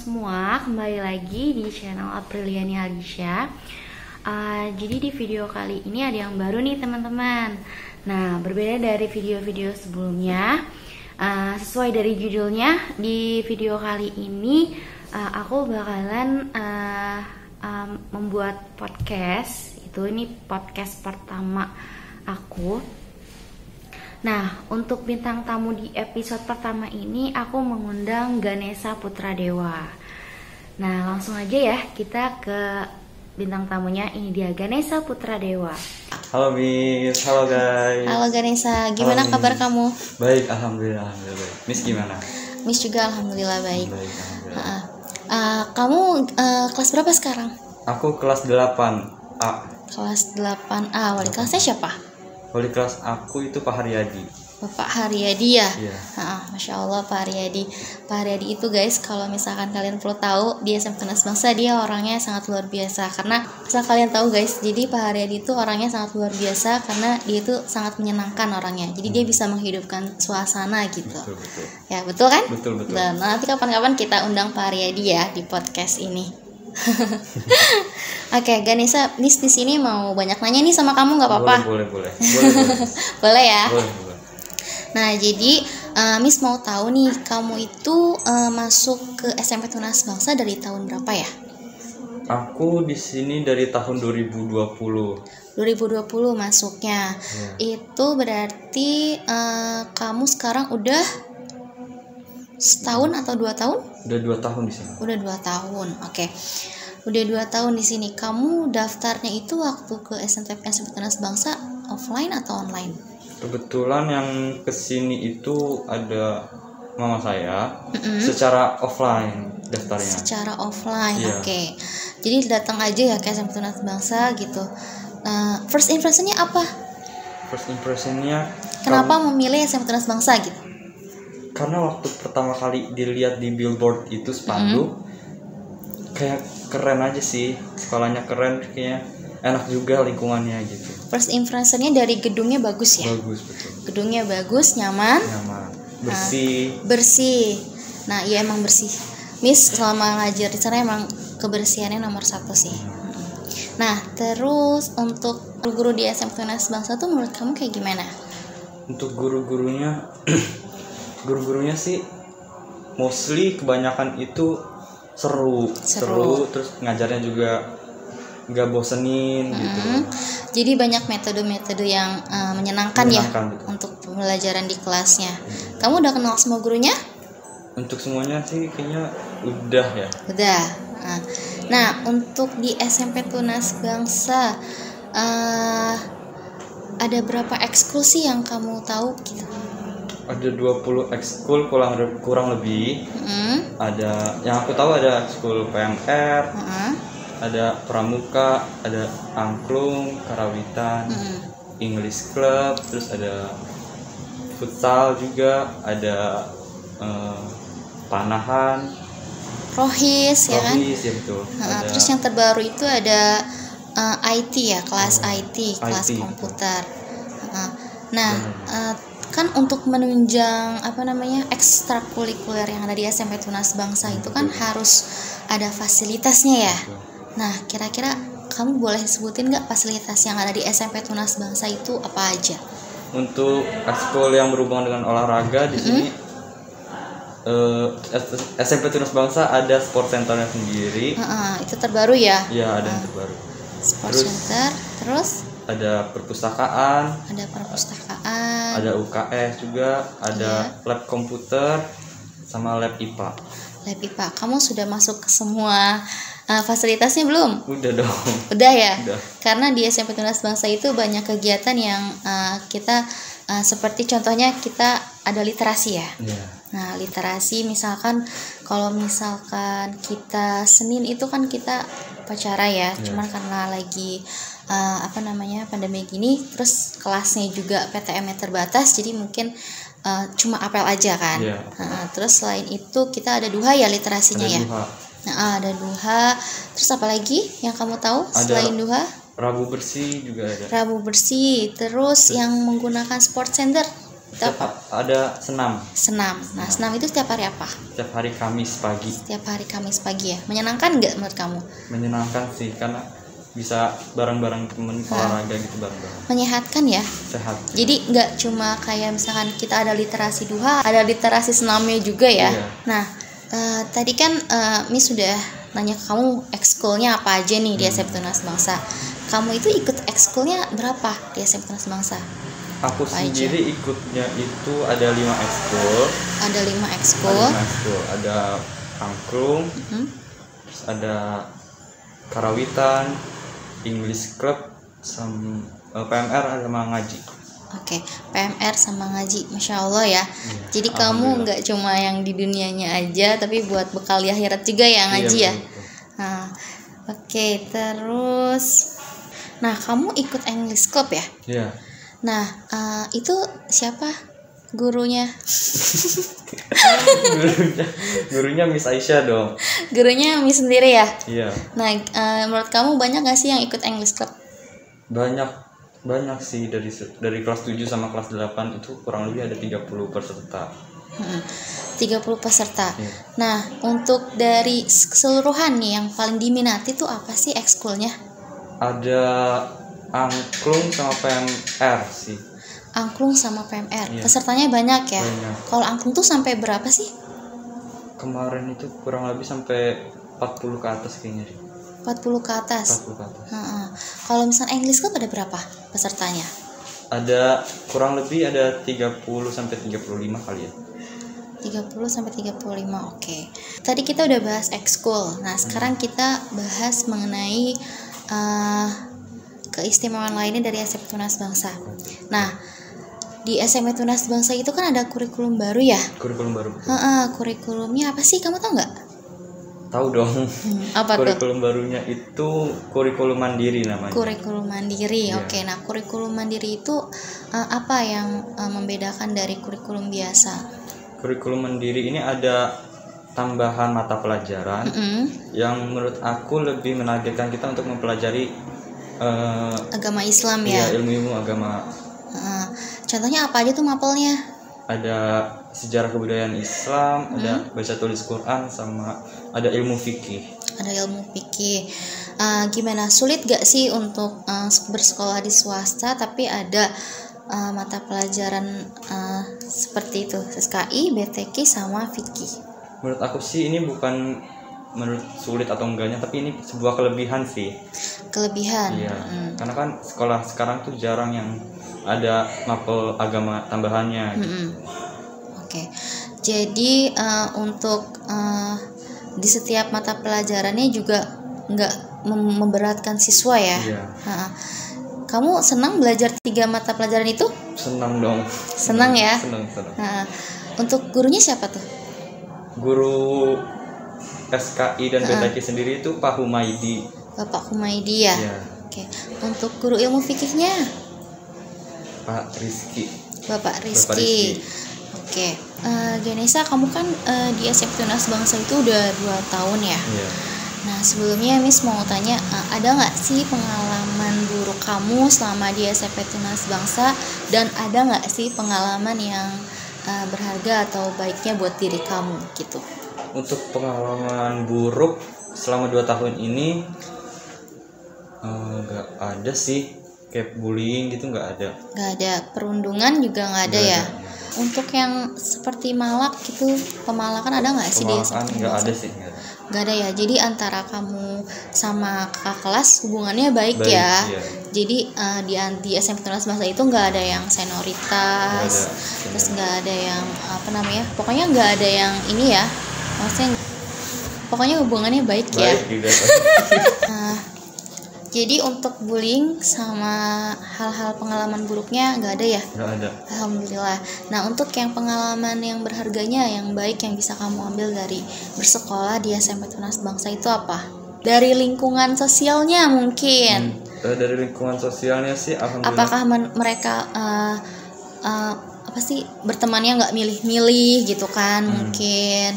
semua, kembali lagi di channel Apriliani Alisha. Jadi di video kali ini ada yang baru nih teman-teman. Nah, berbeda dari video-video sebelumnya, sesuai dari judulnya, di video kali ini aku bakalan membuat podcast. Ini podcast pertama aku. Nah, untuk bintang tamu di episode pertama ini aku mengundang Ganesha Putradewa. Nah, langsung aja ya kita ke bintang tamunya. Ini dia Ganesha Putradewa. Halo Miss, halo guys. Halo Ganesha, gimana Halo, kabar kamu? Baik, alhamdulillah baik. Miss gimana? Miss juga alhamdulillah baik. Baik, alhamdulillah. Kamu kelas berapa sekarang? Aku kelas 8A. Kelas 8A. Wali kelasnya siapa? Wali kelas aku itu Pak Haryadi. Bapak Haryadi ya? Iya. Masya Allah Pak Haryadi. Pak Haryadi itu guys, kalau misalkan kalian perlu tahu, di SMP Tunas Bangsa dia orangnya sangat luar biasa. Karena asal kalian tahu guys, jadi Pak Haryadi itu orangnya sangat luar biasa karena dia itu sangat menyenangkan orangnya. Jadi dia bisa menghidupkan suasana gitu. Betul. Ya betul kan? Betul. Dan nanti kapan-kapan kita undang Pak Haryadi ya di podcast ini. Oke, Ganesha, Miss di sini mau banyak nanya nih sama kamu, nggak apa-apa? Boleh. Boleh ya. Boleh. Nah, jadi Miss mau tahu nih, kamu itu masuk ke SMP Tunas Bangsa dari tahun berapa ya? Aku di sini dari tahun 2020. 2020 masuknya. Ya. Itu berarti kamu sekarang udah setahun atau 2 tahun? Udah 2 tahun di sini. Udah 2 tahun. Oke. Udah 2 tahun di sini. Kamu daftarnya itu waktu ke SMP Tunas Bangsa offline atau online? Kebetulan yang kesini itu ada mama saya, secara offline daftarnya. Secara offline, Iya. Oke. Jadi datang aja ya ke SMP Tunas Bangsa gitu. First impressionnya apa? First impressionnya, Kenapa memilih SMP Tunas Bangsa gitu? karena waktu pertama kali dilihat di billboard itu spanduk, kayak keren aja sih, sekolahnya keren, kayaknya enak juga lingkungannya gitu. First impressionnya dari gedungnya bagus ya? Bagus, betul. Gedungnya bagus, nyaman, bersih. Nah, iya emang bersih. Miss selama ngajar di sana emang kebersihannya nomor 1 sih. Nah, terus untuk guru di SMP Tunas Bangsa tuh menurut kamu kayak gimana? Untuk gurunya sih mostly kebanyakan itu seru, terus ngajarnya juga nggak bosenin gitu. Jadi banyak metode-metode yang menyenangkan ya betul. untuk pembelajaran di kelasnya. Kamu udah kenal semua gurunya? Untuk semuanya sih kayaknya udah ya. Udah. Nah, untuk di SMP Tunas Bangsa ada berapa ekskul sih yang kamu tahu gitu? Ada 20 ekskul kurang lebih. Ada yang aku tahu, ada ekskul PMR, ada pramuka, ada angklung, karawitan, English club, terus ada futsal juga, ada panahan, Rohis ya kan? ya betul. Terus yang terbaru itu ada IT ya, kelas IT, kelas IT, komputer. Kan untuk menunjang ekstrakurikuler yang ada di SMP Tunas Bangsa itu kan harus ada fasilitasnya ya. Nah, kira-kira kamu boleh sebutin nggak fasilitas yang ada di SMP Tunas Bangsa itu apa aja? Untuk ekskul yang berhubungan dengan olahraga di sini, SMP Tunas Bangsa ada sport centernya sendiri. Itu terbaru ya? Iya, ada yang terbaru. Sport center, terus? Ada perpustakaan. Ada UKS juga, ada lab komputer sama lab IPA. Lab IPA, kamu sudah masuk ke semua fasilitasnya belum? Udah dong. Udah ya? Udah. Karena di SMP Tunas Bangsa itu banyak kegiatan yang kita seperti contohnya kita ada literasi ya. Yeah. Nah, literasi misalkan kalau misalkan kita Senin itu kan kita upacara ya. Cuman karena lagi pandemi gini, terus kelasnya juga PTM-nya terbatas, jadi mungkin cuma apel aja kan. Terus selain itu kita ada duha ya literasinya ya. Ada duha. Terus apa lagi yang kamu tahu selain duha? Rabu bersih juga ada. Rabu bersih. Terus yang menggunakan sport center Ada senam. Senam. Nah, senam itu setiap hari apa? Setiap hari Kamis pagi. Setiap hari Kamis pagi ya. Menyenangkan nggak menurut kamu? Menyenangkan sih karena bisa bareng-bareng temen olahraga gitu bareng-bareng. Menyehatkan ya. Sehat. Jadi nggak cuma kayak misalkan kita ada literasi duha, ada literasi senamnya juga ya. Iya. Nah, tadi kan Miss sudah nanya ke kamu ekskulnya apa aja nih di SMP Tunas Bangsa. Kamu itu ikut ekskulnya berapa di SMP Tunas Bangsa? Aku Apa sendiri ikutnya itu ada 5 ekskul. Ada 5 ekskul. Ada angklung, terus ada karawitan, English club, sama PMR sama ngaji. Oke, PMR sama ngaji, masya Allah ya. Jadi kamu nggak cuma yang di dunianya aja, tapi buat bekal di akhirat juga ya ngaji ya. Nah, oke, terus, nah kamu ikut English club ya? Iya. Nah, itu siapa gurunya? Gurunya Miss Aisyah dong. Gurunya Miss sendiri ya? Iya. Nah, menurut kamu banyak gak sih yang ikut English club? Banyak sih, dari kelas 7 sama kelas 8 itu kurang lebih ada 30 peserta. 30 peserta. Iya. Nah, untuk dari keseluruhan nih yang paling diminati tuh apa sih ekskulnya? Ada angklung sama PMR sih. Angklung sama PMR. Iya. Pesertanya banyak ya? Banyak. Kalau angklung tuh sampai berapa sih? Kemarin itu kurang lebih sampai 40 ke atas kayaknya. 40 ke atas. 40 ke atas. Kalau misalnya English Club ada berapa pesertanya? Ada kurang lebih ada 30 sampai 35 kali ya. 30 sampai 35. Oke. Tadi kita udah bahas ekskul. Nah, sekarang kita bahas mengenai keistimewaan lainnya dari SMP Tunas Bangsa. Nah, di SMP Tunas Bangsa itu kan ada kurikulum baru ya? Kurikulum baru. Kurikulumnya apa sih? Kamu tahu nggak? Tahu dong. Apa kurikulum barunya itu kurikulum mandiri namanya. Kurikulum mandiri. Iya. Oke. Nah, kurikulum mandiri itu apa yang membedakan dari kurikulum biasa? Kurikulum mandiri ini ada tambahan mata pelajaran yang menurut aku lebih menargetkan kita untuk mempelajari agama Islam ya. Ilmu-ilmu agama. Contohnya apa aja tuh mapelnya? Ada sejarah kebudayaan Islam, ada baca tulis Quran, sama ada ilmu fikih. Ada ilmu fikih. Gimana, sulit gak sih untuk bersekolah di swasta tapi ada mata pelajaran seperti itu, SKI, BTQ sama fikih? Menurut aku sih ini bukan menurut sulit atau enggaknya, tapi ini sebuah kelebihan sih. Kelebihan. Iya. Karena kan sekolah sekarang tuh jarang yang ada mapel agama tambahannya. Oke. Jadi untuk di setiap mata pelajarannya juga nggak memberatkan siswa ya. Iya. Kamu senang belajar 3 mata pelajaran itu? Senang dong. Senang ya. Senang. Untuk gurunya siapa tuh? Guru SKI dan BTQ sendiri itu Pak Humaydi. Bapak Humaydi ya. Iya. Oke. Untuk guru ilmu fikihnya? Pak Rizky. Bapak Rizky. Oke. Ganesha, kamu kan di SMP Tunas Bangsa itu udah 2 tahun ya. Iya. Nah, sebelumnya Miss mau tanya, ada nggak sih pengalaman buruk kamu selama di SMP Tunas Bangsa, dan ada nggak sih pengalaman yang berharga atau baiknya buat diri kamu gitu? Untuk pengalaman buruk selama 2 tahun ini nggak ada sih, kayak bullying gitu nggak ada. Nggak ada, perundungan juga nggak ada ya. Untuk yang seperti malak gitu, pemalakan ada nggak sih di SMP? Nggak ada sih. Gak ada ya. Jadi antara kamu sama kakak kelas hubungannya baik ya. Iya. Jadi di SMP Tunas Bangsa itu nggak ada yang senioritas, terus nggak ada yang apa namanya, pokoknya nggak ada yang ini ya. Maksudnya pokoknya hubungannya baik ya. Jadi untuk bullying sama hal-hal pengalaman buruknya nggak ada ya? Nggak ada. Alhamdulillah. Nah, untuk yang pengalaman yang berharganya, yang baik yang bisa kamu ambil dari bersekolah di SMP Tunas Bangsa itu apa? Dari lingkungan sosialnya mungkin. Dari lingkungan sosialnya sih alhamdulillah. Apakah mereka apa sih, bertemannya nggak milih-milih gitu kan? Mungkin.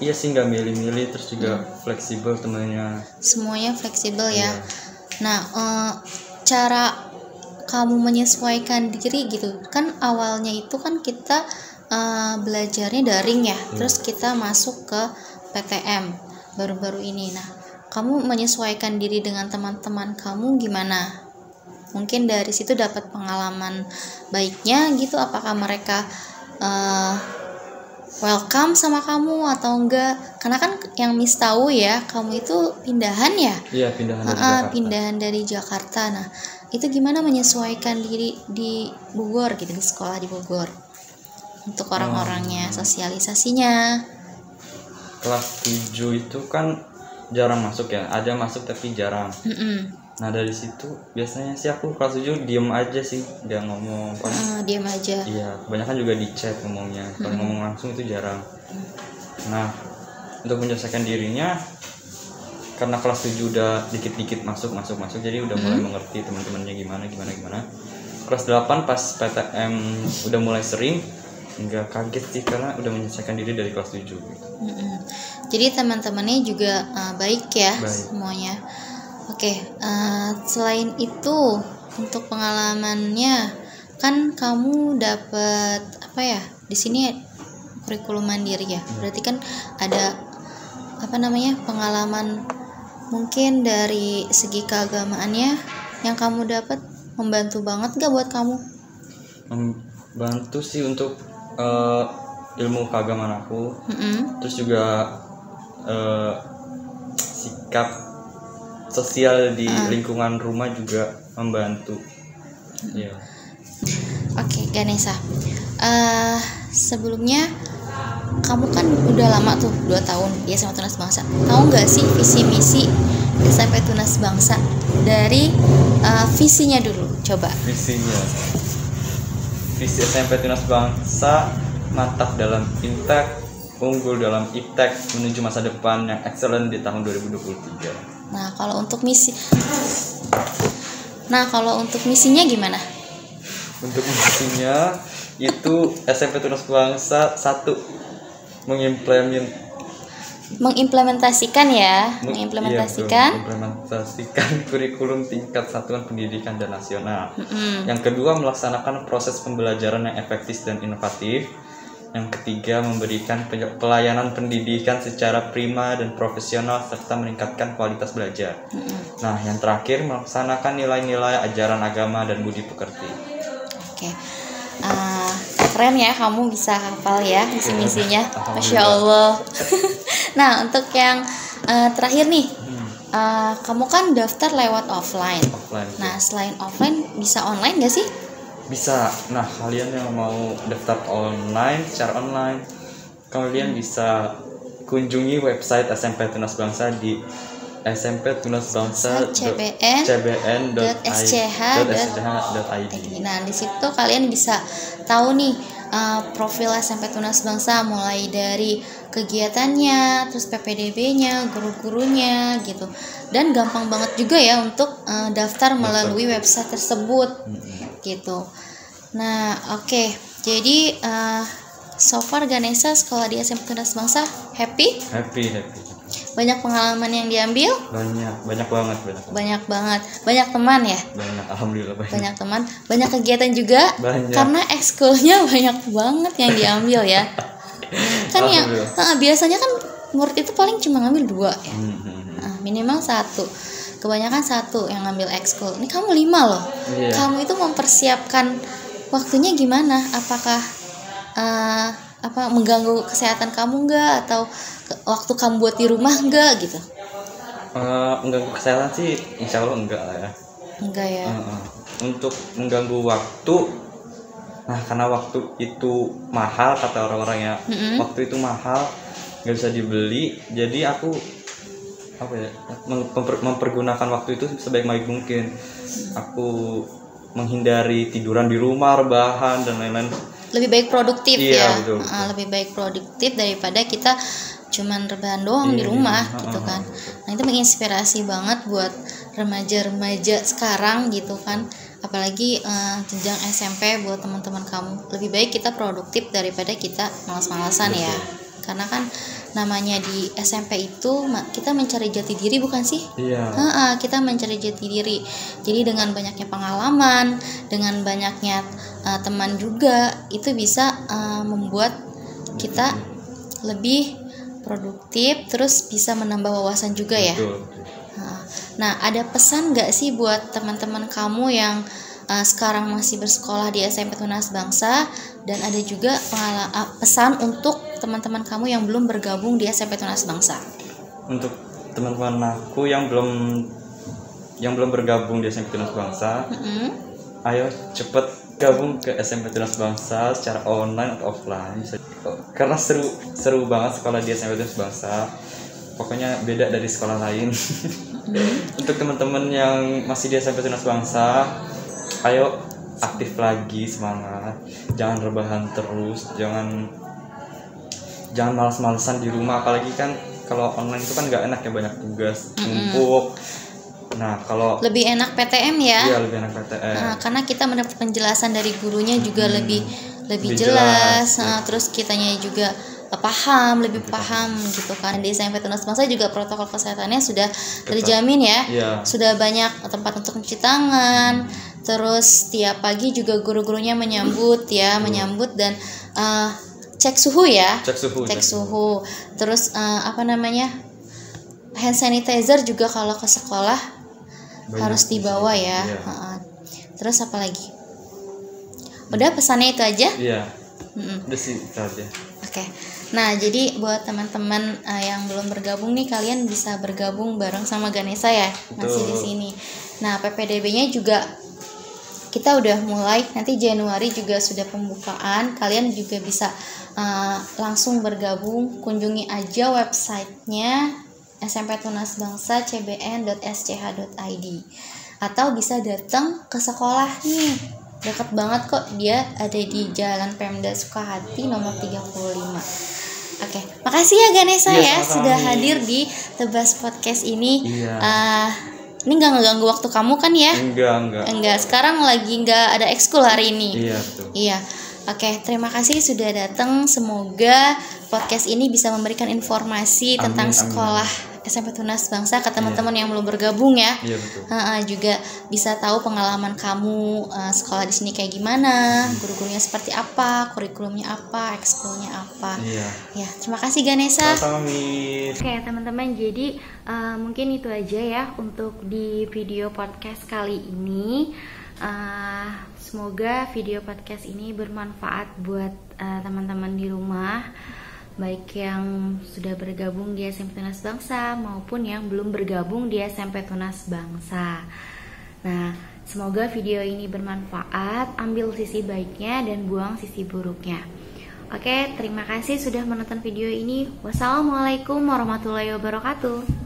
Iya sih, nggak milih-milih, terus juga fleksibel temannya. Semuanya fleksibel ya. Iya. Nah, cara kamu menyesuaikan diri gitu kan, awalnya itu kan kita belajarnya daring ya, terus kita masuk ke PTM baru-baru ini. Nah, kamu menyesuaikan diri dengan teman-teman kamu gimana? Mungkin dari situ dapat pengalaman baiknya gitu, apakah mereka welcome sama kamu atau enggak? Karena kan yang Miss tahu ya, kamu itu pindahan ya? Iya, pindahan dari Jakarta. Pindahan dari Jakarta. Nah, itu gimana menyesuaikan diri di Bogor gitu, di sekolah di Bogor? Untuk orang-orangnya, sosialisasinya. Kelas 7 itu kan jarang masuk ya, ada masuk tapi jarang. Nah dari situ biasanya sih aku kelas 7 diem aja sih, gak ngomong. Diem aja. Iya, kebanyakan juga di chat ngomongnya, kalau ngomong langsung itu jarang. Nah untuk menyesuaikan dirinya, karena kelas 7 udah dikit-dikit masuk, jadi udah mulai mengerti teman-temannya gimana. Kelas 8 pas PTM udah mulai sering, nggak kaget sih karena udah menyesuaikan diri dari kelas 7 gitu. Jadi teman-temannya juga baik ya, baik semuanya. Oke, selain itu untuk pengalamannya kan kamu dapat apa ya, di sini kurikulum mandiri ya, berarti kan ada apa namanya, pengalaman mungkin dari segi keagamaannya yang kamu dapat membantu banget gak buat kamu? Membantu sih untuk ilmu keagamaan aku, terus juga sikap sosial di lingkungan rumah juga membantu. Ya. Oke, Ganesha. Sebelumnya kamu kan udah lama tuh 2 tahun di SMA Tunas Bangsa. Tahu nggak sih visi misi SMP Tunas Bangsa? Dari visinya dulu, coba. Visi SMP Tunas Bangsa: mantap dalam Intek, unggul dalam Iptek, menuju masa depan yang excellent di tahun 2023. Nah, kalau untuk misinya gimana? Untuk misinya itu SMP Tunas Bangsa 1, mengimplementasikan kurikulum tingkat satuan pendidikan dan nasional. Yang kedua, melaksanakan proses pembelajaran yang efektif dan inovatif. Yang ketiga, memberikan pelayanan pendidikan secara prima dan profesional serta meningkatkan kualitas belajar. Nah, yang terakhir, melaksanakan nilai-nilai ajaran agama dan budi pekerti. Oke. Keren ya, kamu bisa hafal ya misi-misinya. Masya Allah. Nah, untuk yang terakhir nih, kamu kan daftar lewat offline. Nah, selain offline, bisa online gak sih? Bisa. Nah, kalian yang mau daftar secara online, kalian bisa kunjungi website SMP Tunas Bangsa di cbn.sch.id. Nah, di situ kalian bisa tahu nih profil SMP Tunas Bangsa, mulai dari kegiatannya, terus PPDB-nya, guru-gurunya gitu. Dan gampang banget juga ya untuk daftar melalui website tersebut gitu. Nah, oke. Jadi so far Ganesha sekolah di SMP Tunas Bangsa happy? Banyak pengalaman yang diambil? Banyak banget. Banyak teman ya? Alhamdulillah banyak. Banyak teman, banyak kegiatan juga. Banyak. Karena ekskulnya banyak banget yang diambil ya. Kan yang biasanya kan murid itu paling cuma ngambil 2 ya. Minimal 1. Kebanyakan 1 yang ngambil ekskul. Ini kamu 5 loh. Yeah. Kamu itu mempersiapkan waktunya gimana? Apakah mengganggu kesehatan kamu enggak, atau waktu kamu buat di rumah enggak gitu? Mengganggu kesehatan sih insya Allah enggak lah ya. Enggak ya. Untuk mengganggu waktu, nah karena waktu itu mahal kata orang-orang ya. Waktu itu mahal, nggak bisa dibeli, jadi aku mempergunakan waktu itu sebaik-baik mungkin. Aku menghindari tiduran di rumah, rebahan dan lain-lain. Lebih baik produktif ya. Betul. Lebih baik produktif daripada kita cuman rebahan doang di rumah gitu kan. Nah, itu menginspirasi banget buat remaja-remaja sekarang gitu kan. Apalagi jenjang SMP, buat teman-teman kamu. Lebih baik kita produktif daripada kita malas-malasan ya. Karena kan namanya di SMP itu kita mencari jati diri, bukan sih? Iya. Kita mencari jati diri. Jadi dengan banyaknya pengalaman, dengan banyaknya teman juga, itu bisa membuat kita lebih produktif, terus bisa menambah wawasan juga ya. Betul. Nah, ada pesan nggak sih buat teman-teman kamu yang sekarang masih bersekolah di SMP Tunas Bangsa, dan ada juga pesan untuk teman-teman kamu yang belum bergabung di SMP Tunas Bangsa? Untuk teman-teman aku yang belum bergabung di SMP Tunas Bangsa, ayo cepet gabung ke SMP Tunas Bangsa secara online atau offline, karena seru banget sekolah di SMP Tunas Bangsa. Pokoknya beda dari sekolah lain. Untuk teman-teman yang masih di SMP Tunas Bangsa, ayo aktif lagi, semangat, jangan rebahan terus, jangan malas-malesan di rumah. Apalagi kan kalau online itu kan nggak enak ya, banyak tugas numpuk. Nah, kalau lebih enak PTM ya. Iya, lebih enak PTM. Karena kita mendapat penjelasan dari gurunya juga lebih jelas. Terus kitanya juga lebih paham gitu kan. Di SMP Tunas Bangsa juga protokol kesehatannya sudah terjamin ya. Sudah banyak tempat untuk mencuci tangan. Terus tiap pagi juga guru-gurunya menyambut dan cek suhu ya. Cek suhu. Terus hand sanitizer juga kalau ke sekolah harus dibawa ya. Terus apa lagi? Udah, pesannya itu aja? Iya. Udah sih itu aja. Oke. Nah, jadi buat teman-teman yang belum bergabung nih, kalian bisa bergabung bareng sama Ganesha ya. Masih di sini. Nah, PPDB-nya juga kita udah mulai, nanti Januari juga sudah pembukaan. Kalian juga bisa langsung bergabung, kunjungi aja websitenya SMP Tunas Bangsa cbn.sch.id, atau bisa datang ke sekolah nih, deket banget kok, dia ada di Jalan Pemda Sukahati nomor 35. Oke, makasih ya Ganesha ya sudah hadir di Tebas Podcast ini. Ini nggak ngeganggu waktu kamu kan ya? Enggak. Sekarang lagi nggak ada ekskul hari ini. Iya, betul. Iya. Oke, terima kasih sudah datang. Semoga podcast ini bisa memberikan informasi tentang sekolah SMP Tunas Bangsa ke teman-teman yang belum bergabung ya. Iya, betul. Juga bisa tahu pengalaman kamu sekolah di sini kayak gimana, guru-gurunya seperti apa, kurikulumnya apa, ekskulnya apa. Iya. Ya, terima kasih Ganesha. Oke, teman-teman, jadi mungkin itu aja ya untuk di video podcast kali ini. Semoga video podcast ini bermanfaat buat teman-teman di rumah, baik yang sudah bergabung di SMP Tunas Bangsa maupun yang belum bergabung di SMP Tunas Bangsa. Nah, semoga video ini bermanfaat, ambil sisi baiknya dan buang sisi buruknya. Oke, terima kasih sudah menonton video ini. Wassalamualaikum warahmatullahi wabarakatuh.